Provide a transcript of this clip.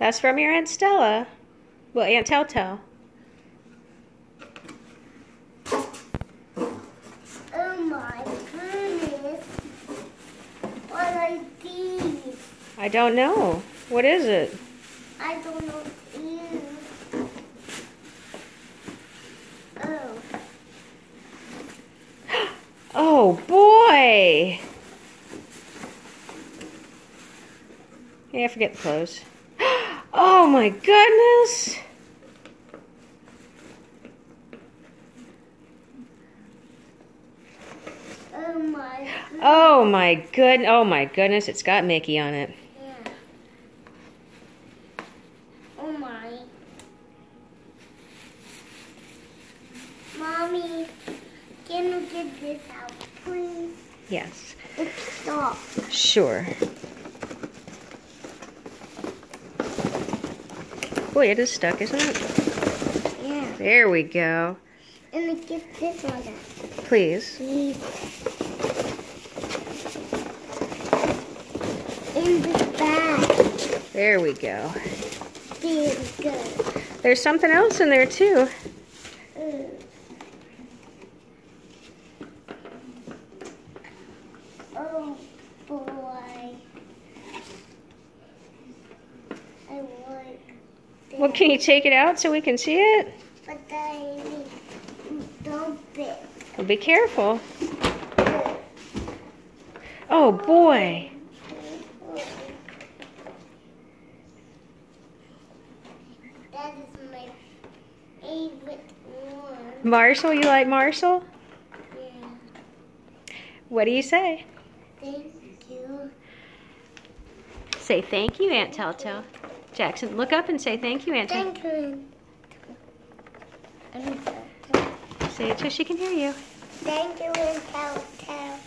That's from your Aunt Stella. Well, Aunt Telltale. Oh my goodness. What are these? I don't know. What is it? I don't know what it is. Oh. Oh boy! Yeah, forget the clothes. Oh my goodness! Oh my goodness. Oh my good! Oh my goodness! It's got Mickey on it. Yeah. Oh my. Mommy, can you get this out, please? Yes. It's stopped. Sure. Boy, it is stuck, isn't it? Yeah. There we go. And I get this one out. Please. Please. In the bag. There we go. There we go. There's something else in there too. Oh boy. I like that. Well, can you take it out so we can see it? But I dump it. Well, be careful. Oh boy. That is my favorite one. Marshall, you like Marshall? Yeah. What do you say? Thank you. Say thank you, Aunt Telltale. Jackson, look up and say thank you, Aunt Telltale. Thank you. Say it so she can hear you. Thank you, Aunt Telltale.